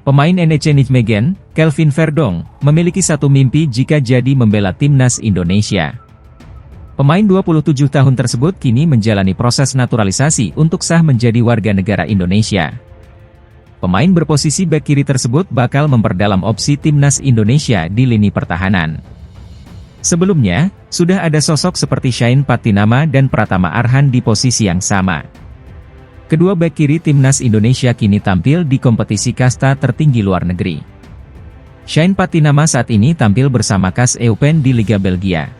Pemain NEC Nijmegen, Kelvin Verdonk, memiliki satu mimpi jika jadi membela timnas Indonesia. Pemain 27 tahun tersebut kini menjalani proses naturalisasi untuk sah menjadi warga negara Indonesia. Pemain berposisi bek kiri tersebut bakal memperdalam opsi timnas Indonesia di lini pertahanan. Sebelumnya, sudah ada sosok seperti Shain Patinama dan Pratama Arhan di posisi yang sama. Kedua bek kiri timnas Indonesia kini tampil di kompetisi kasta tertinggi luar negeri. Shain Patinama saat ini tampil bersama KAS Eupen di Liga Belgia.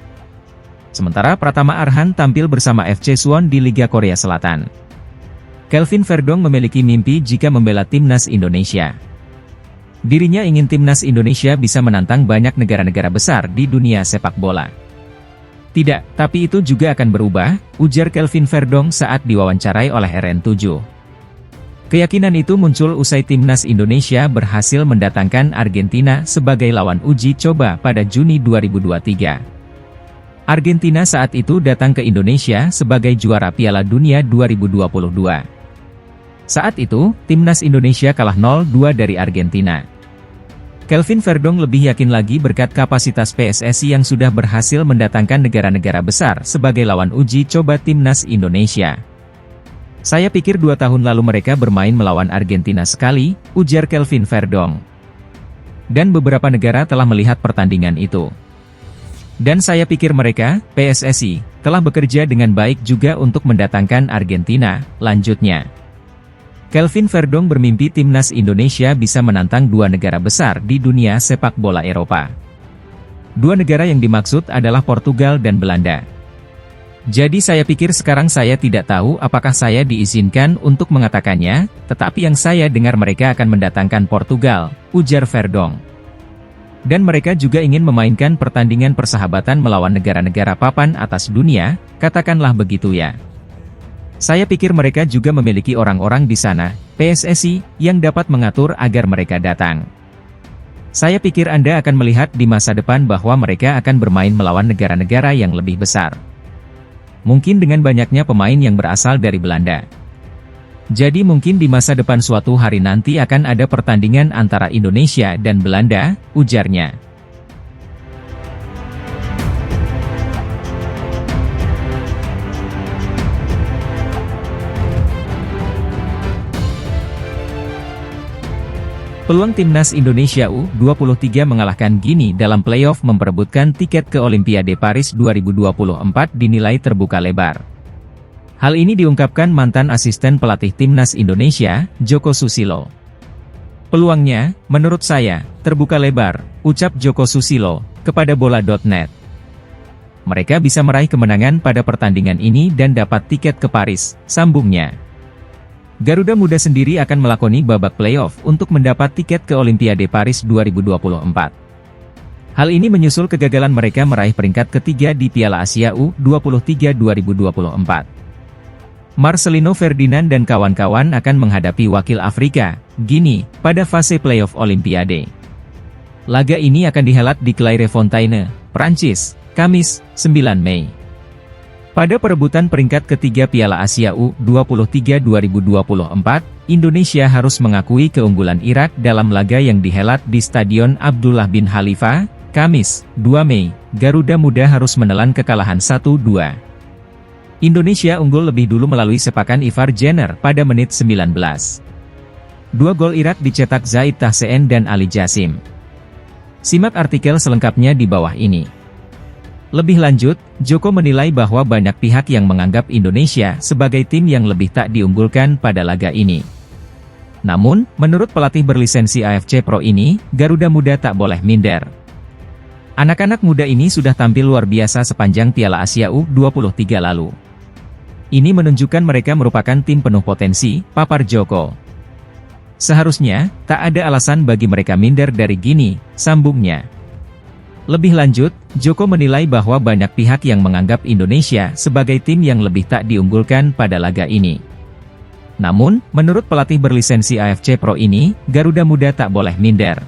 Sementara Pratama Arhan tampil bersama FC Suwon di Liga Korea Selatan. Kelvin Verdonk memiliki mimpi jika membela timnas Indonesia. Dirinya ingin timnas Indonesia bisa menantang banyak negara-negara besar di dunia sepak bola. Tidak, tapi itu juga akan berubah, ujar Kelvin Verdonk saat diwawancarai oleh RN7. Keyakinan itu muncul usai timnas Indonesia berhasil mendatangkan Argentina sebagai lawan uji coba pada Juni 2023. Argentina saat itu datang ke Indonesia sebagai juara Piala Dunia 2022. Saat itu, timnas Indonesia kalah 0-2 dari Argentina. Kelvin Verdonk lebih yakin lagi berkat kapasitas PSSI yang sudah berhasil mendatangkan negara-negara besar sebagai lawan uji coba timnas Indonesia. Saya pikir 2 tahun lalu mereka bermain melawan Argentina sekali, ujar Kelvin Verdonk. Dan beberapa negara telah melihat pertandingan itu. Dan saya pikir mereka, PSSI, telah bekerja dengan baik juga untuk mendatangkan Argentina, lanjutnya. Kelvin Verdonk bermimpi timnas Indonesia bisa menantang 2 negara besar di dunia sepak bola Eropa. 2 negara yang dimaksud adalah Portugal dan Belanda. Jadi saya pikir sekarang saya tidak tahu apakah saya diizinkan untuk mengatakannya, tetapi yang saya dengar mereka akan mendatangkan Portugal, ujar Verdonk. Dan mereka juga ingin memainkan pertandingan persahabatan melawan negara-negara papan atas dunia, katakanlah begitu ya. Saya pikir mereka juga memiliki orang-orang di sana, PSSI, yang dapat mengatur agar mereka datang. Saya pikir Anda akan melihat di masa depan bahwa mereka akan bermain melawan negara-negara yang lebih besar. Mungkin dengan banyaknya pemain yang berasal dari Belanda. Jadi mungkin di masa depan suatu hari nanti akan ada pertandingan antara Indonesia dan Belanda, ujarnya. Peluang timnas Indonesia U23 mengalahkan Gini dalam playoff memperebutkan tiket ke Olimpiade Paris 2024 dinilai terbuka lebar. Hal ini diungkapkan mantan asisten pelatih timnas Indonesia, Joko Susilo. Peluangnya, menurut saya, terbuka lebar, ucap Joko Susilo, kepada bola.net. Mereka bisa meraih kemenangan pada pertandingan ini dan dapat tiket ke Paris, sambungnya. Garuda Muda sendiri akan melakoni babak playoff untuk mendapat tiket ke Olimpiade Paris 2024. Hal ini menyusul kegagalan mereka meraih peringkat ketiga di Piala Asia U23 2024. Marcelino Ferdinand dan kawan-kawan akan menghadapi wakil Afrika, Gini, pada fase playoff Olimpiade. Laga ini akan dihelat di Clairefontaine, Prancis, Kamis, 9 Mei. Pada perebutan peringkat ketiga Piala Asia U23 2024, Indonesia harus mengakui keunggulan Irak dalam laga yang dihelat di Stadion Abdullah bin Khalifa, Kamis, 2 Mei. Garuda Muda harus menelan kekalahan 1-2. Indonesia unggul lebih dulu melalui sepakan Ivar Jenner pada menit 19. 2 gol Irak dicetak Zaid Tahseen dan Ali Jassim. Simak artikel selengkapnya di bawah ini. Lebih lanjut, Joko menilai bahwa banyak pihak yang menganggap Indonesia sebagai tim yang lebih tak diunggulkan pada laga ini. Namun, menurut pelatih berlisensi AFC Pro ini, Garuda Muda tak boleh minder. Anak-anak muda ini sudah tampil luar biasa sepanjang Piala Asia U23 lalu. Ini menunjukkan mereka merupakan tim penuh potensi, papar Joko. Seharusnya, tak ada alasan bagi mereka minder dari Gini, sambungnya. Lebih lanjut, Joko menilai bahwa banyak pihak yang menganggap Indonesia sebagai tim yang lebih tak diunggulkan pada laga ini. Namun, menurut pelatih berlisensi AFC Pro ini, Garuda Muda tak boleh minder.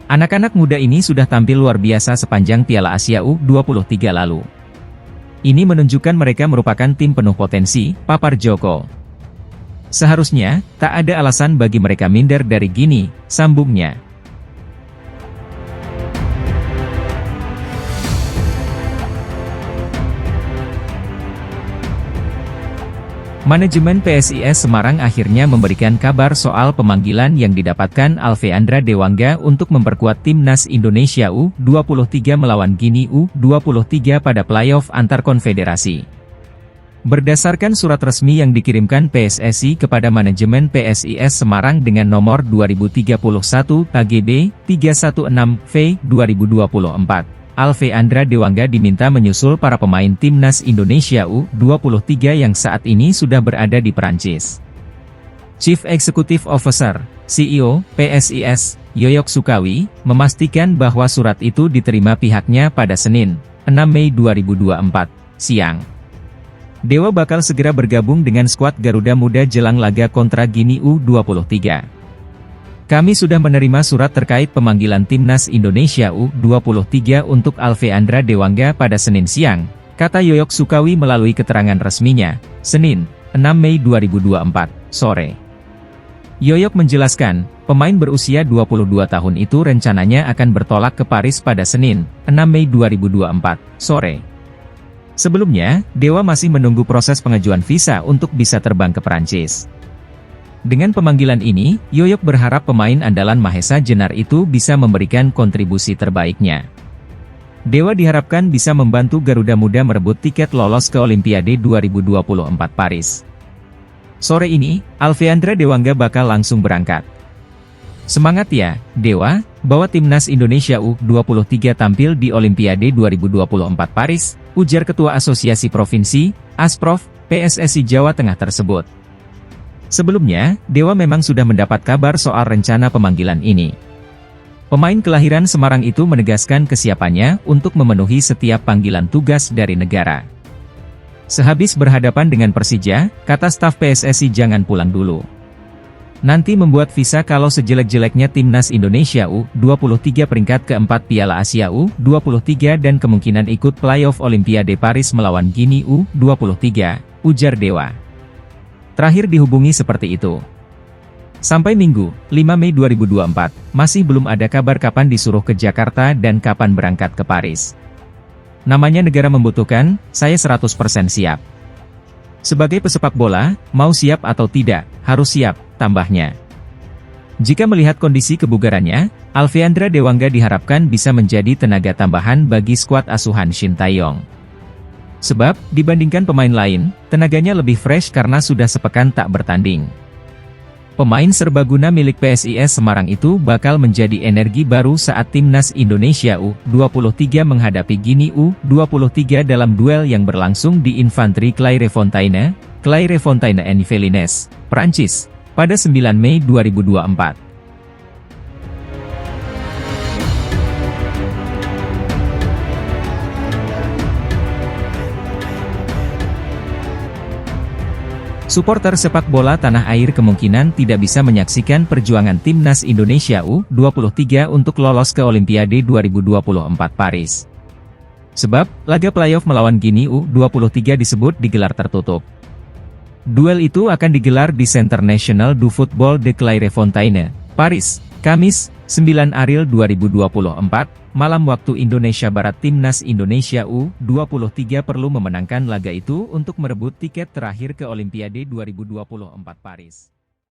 Anak-anak muda ini sudah tampil luar biasa sepanjang Piala Asia U23 lalu. Ini menunjukkan mereka merupakan tim penuh potensi, papar Joko. Seharusnya, tak ada alasan bagi mereka minder dari Gini, sambungnya. Manajemen PSIS Semarang akhirnya memberikan kabar soal pemanggilan yang didapatkan Alveandra Dewangga untuk memperkuat timnas Indonesia U23 melawan Gini U23 pada playoff antar konfederasi. Berdasarkan surat resmi yang dikirimkan PSSI kepada manajemen PSIS Semarang dengan nomor 2031 KGB 316V 2024. Alveandra Dewangga diminta menyusul para pemain timnas Indonesia U23 yang saat ini sudah berada di Perancis. Chief Executive Officer, CEO, PSIS, Yoyok Sukawi, memastikan bahwa surat itu diterima pihaknya pada Senin, 6 Mei 2024, siang. Dewa bakal segera bergabung dengan skuad Garuda Muda jelang laga kontra Gini U23. Kami sudah menerima surat terkait pemanggilan timnas Indonesia U23 untuk Alveandra Dewangga pada Senin siang, kata Yoyok Sukawi melalui keterangan resminya, Senin, 6 Mei 2024, sore. Yoyok menjelaskan, pemain berusia 22 tahun itu rencananya akan bertolak ke Paris pada Senin, 6 Mei 2024, sore. Sebelumnya, Dewa masih menunggu proses pengajuan visa untuk bisa terbang ke Perancis. Dengan pemanggilan ini, Yoyok berharap pemain andalan Mahesa Jenar itu bisa memberikan kontribusi terbaiknya. Dewa diharapkan bisa membantu Garuda Muda merebut tiket lolos ke Olimpiade 2024 Paris. Sore ini, Alveandra Dewangga bakal langsung berangkat. Semangat ya, Dewa, bawa timnas Indonesia U23 tampil di Olimpiade 2024 Paris, ujar Ketua Asosiasi Provinsi, Asprof, PSSI Jawa Tengah tersebut. Sebelumnya, Dewa memang sudah mendapat kabar soal rencana pemanggilan ini. Pemain kelahiran Semarang itu menegaskan kesiapannya untuk memenuhi setiap panggilan tugas dari negara. Sehabis berhadapan dengan Persija, kata staf PSSI jangan pulang dulu. Nanti membuat visa kalau sejelek-jeleknya timnas Indonesia U23 peringkat keempat Piala Asia U23 dan kemungkinan ikut playoff Olimpiade Paris melawan Gini U23, ujar Dewa. Terakhir dihubungi seperti itu. Sampai Minggu, 5 Mei 2024, masih belum ada kabar kapan disuruh ke Jakarta dan kapan berangkat ke Paris. Namanya negara membutuhkan, saya 100% siap. Sebagai pesepak bola, mau siap atau tidak, harus siap, tambahnya. Jika melihat kondisi kebugarannya, Alveandra Dewangga diharapkan bisa menjadi tenaga tambahan bagi skuad asuhan Shin Tae-yong. Sebab, dibandingkan pemain lain, tenaganya lebih fresh karena sudah sepekan tak bertanding. Pemain serbaguna milik PSIS Semarang itu bakal menjadi energi baru saat timnas Indonesia U23 menghadapi Gini U23 dalam duel yang berlangsung di Infantry Clairefontaine, Clairefontaine-en-Yvelines, Prancis, pada 9 Mei 2024. Suporter sepak bola tanah air kemungkinan tidak bisa menyaksikan perjuangan timnas Indonesia U23 untuk lolos ke Olimpiade 2024 Paris. Sebab, laga playoff melawan Gini U23 disebut digelar tertutup. Duel itu akan digelar di Centre National du Football de Clairefontaine, Paris, Kamis, 9 April 2024, malam waktu Indonesia Barat. Timnas Indonesia U23 perlu memenangkan laga itu untuk merebut tiket terakhir ke Olimpiade 2024 Paris.